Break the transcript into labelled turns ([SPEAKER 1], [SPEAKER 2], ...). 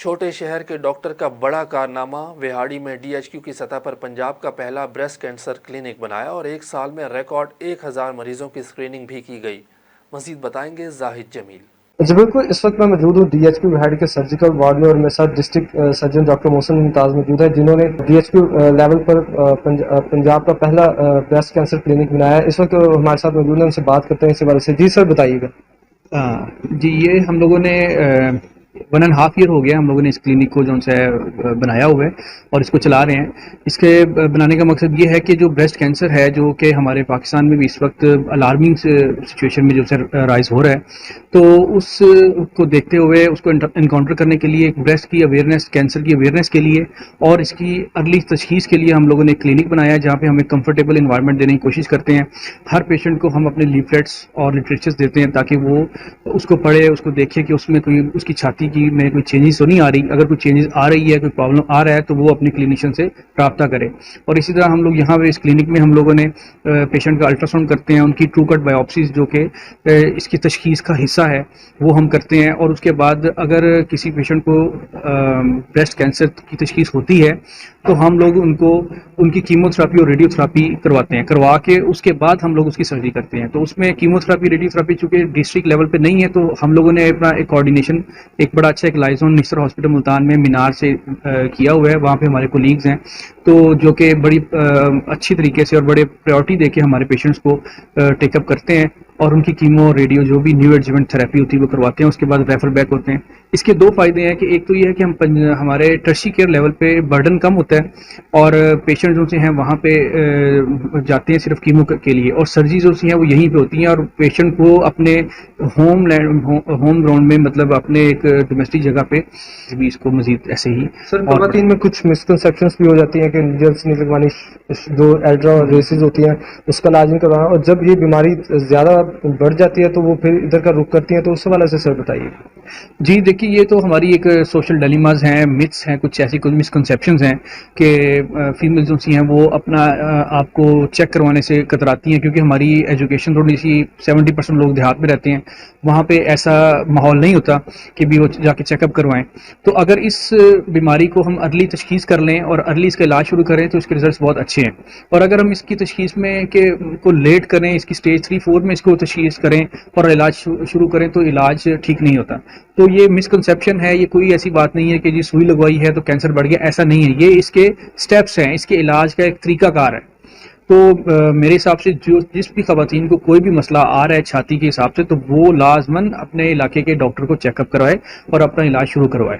[SPEAKER 1] چھوٹے شہر کے ڈاکٹر کا بڑا کارنامہ، وہاڑی میں ڈی ایچ کیو کی سطح پر پنجاب کا پہلا بریسٹ کینسر کلینک بنایا اور ایک سال میں ریکارڈ 1000 مریضوں کی اسکریننگ بھی کی گئی۔ مزید بتائیں گے زاہد جمیل۔
[SPEAKER 2] جی بالکل، اس وقت میں موجود ہوں ڈی ایچ کیو وہاڑی کے سرجیکل وارڈ میں، اور میرے ساتھ ڈسٹرکٹ سرجن ڈاکٹر محسن ممتاز موجود ہے، جنہوں نے ڈی ایچ کیو لیول پر پنجاب کا پہلا بریسٹ کینسر کلینک بنایا ہے۔ اس وقت ہمارے ساتھ موجود ہیں، ان سے بات کرتے ہیں اس حوالے سے۔ جی سر، بتائیے گا۔
[SPEAKER 3] جی، یہ ہم لوگوں نے 1.5 ایئر ہو گیا ہم لوگوں نے اس کلینک کو جو ہے بنایا ہوا ہے اور اس کو چلا رہے ہیں۔ اس کے بنانے کا مقصد یہ ہے کہ جو بریسٹ کینسر ہے، جو کہ ہمارے پاکستان میں بھی اس وقت الارمنگ سچویشن میں جو رائز ہو رہا ہے، تو اس کو دیکھتے ہوئے اس کو انکاؤنٹر کرنے کے لیے ایک بریسٹ کی اویئرنیس، کینسر کی اویئرنیس کے لیے اور اس کی ارلی تشخیص کے لیے ہم لوگوں نے ایک کلینک بنایا ہے، جہاں پہ ہم ایک کمفرٹیبل انوائرمنٹ دینے کی کوشش کرتے ہیں۔ ہر پیشنٹ کو ہم اپنے لیفلیٹس اور لٹریچرس دیتے ہیں تاکہ وہ اس کو پڑھے، اس کو دیکھے کہ اس میں کوئی اس کی چھاتی میں کوئی چینجز تو نہیں آ رہی۔ اگر کوئی چینجز آ رہی ہے، کوئی پرابلم آ رہا ہے، تو وہ اپنے کلینیشین سے رابطہ کرے۔ اور اسی طرح ہم لوگ یہاں پہ اس کلینک میں ہم لوگوں نے پیشنٹ کا الٹرا ساؤنڈ کرتے ہیں، ان کی ٹرو کٹ بایوپسیز جو کہ اس کی تشخیص کا حصہ ہے وہ ہم کرتے ہیں۔ اور اس کے بعد اگر کسی پیشنٹ کو بریسٹ کینسر کی تشخیص ہوتی ہے تو ہم لوگ ان کی کیمو تھراپی اور ریڈیو تھراپی کرواتے ہیں، کروا کے اس کے بعد ہم لوگ اس کی سرجری کرتے ہیں۔ تو اس میں کیمو تھراپی، ریڈیو تھراپی چونکہ ڈسٹرکٹ لیول پہ نہیں ہے، تو ہم لوگوں نے اپنا ایک کوآرڈینیشن ایک بڑا اچھا ایک لائزون نثر ہاسپٹل ملتان میں مینار سے کیا ہوا ہے۔ وہاں پہ ہمارے کولیگز ہیں تو جو کہ بڑی اچھی طریقے سے اور بڑے پریورٹی دے کے ہمارے پیشنٹس کو ٹیک اپ کرتے ہیں اور ان کی کیمو، ریڈیو، جو بھی نیو ایڈجوینٹ تھراپی ہوتی ہے وہ کرواتے ہیں۔ اس کے بعد ریفر بیک ہوتے ہیں۔ اس کے 2 فائدے ہیں کہ ایک تو یہ ہے کہ ہمارے ٹرشی کیئر لیول پہ برڈن کم ہوتا ہے اور پیشنٹ جو سے ہیں وہاں پہ جاتے ہیں صرف کیمو کے لیے، اور سرجری جو سی ہیں وہ یہیں پہ ہوتی ہیں، اور پیشنٹ کو اپنے ہوم گراؤنڈ میں، مطلب اپنے ایک ڈومیسٹک جگہ پہ بھی اس کو مزید ایسے ہی۔
[SPEAKER 2] سر، خواتین میں کچھ مسکنسیپشنس بھی ہو جاتی ہیں کہ نیڈلس نہیں لگوانی، جو الٹرا ریسز ہوتی ہیں اس کا علاج نہیں کروانا، اور جب یہ بیماری زیادہ بڑھ جاتی ہے تو وہ پھر ادھر کا رخ کرتی ہیں، تو اس حوالے سے سر بتائیے۔
[SPEAKER 3] جی دیکھیے، یہ تو ہماری ایک سوشل ڈیلیماز ہیں، متس ہیں، کچھ ایسی کچھ مسکنسیپشنز ہیں کہ فیمیلز جو سی ہیں وہ اپنا آپ کو چیک کروانے سے کتراتی ہیں، کیونکہ ہماری ایجوکیشن تھوڑی سی 70% لوگ دیہات میں رہتے ہیں، وہاں پہ ایسا ماحول نہیں ہوتا کہ بھی وہ جا کے چیک اپ کروائیں۔ تو اگر اس بیماری کو ہم ارلی تشخیص کر لیں اور ارلی اس کا علاج شروع کریں تو اس کے ریزلٹس بہت اچھے ہیں، اور اگر ہم اس کی تشخیص میں کو لیٹ کریں، اس کی سٹیج 3-4 میں اس کو تشخیص کریں اور علاج شروع کریں تو علاج ٹھیک نہیں ہوتا۔ تو یہ مسکنسیپشن ہے، یہ کوئی ایسی بات نہیں ہے کہ جی سوئی لگوائی ہے تو کینسر بڑھ گیا، ایسا نہیں ہے۔ یہ اس کے سٹیپس ہیں، اس کے علاج کا ایک طریقہ کار ہے۔ تو میرے حساب سے جس بھی خواتین کو کوئی بھی مسئلہ آ رہا ہے چھاتی کے حساب سے، تو وہ لازماً اپنے علاقے کے ڈاکٹر کو چیک اپ کروائے اور اپنا علاج شروع کروائے۔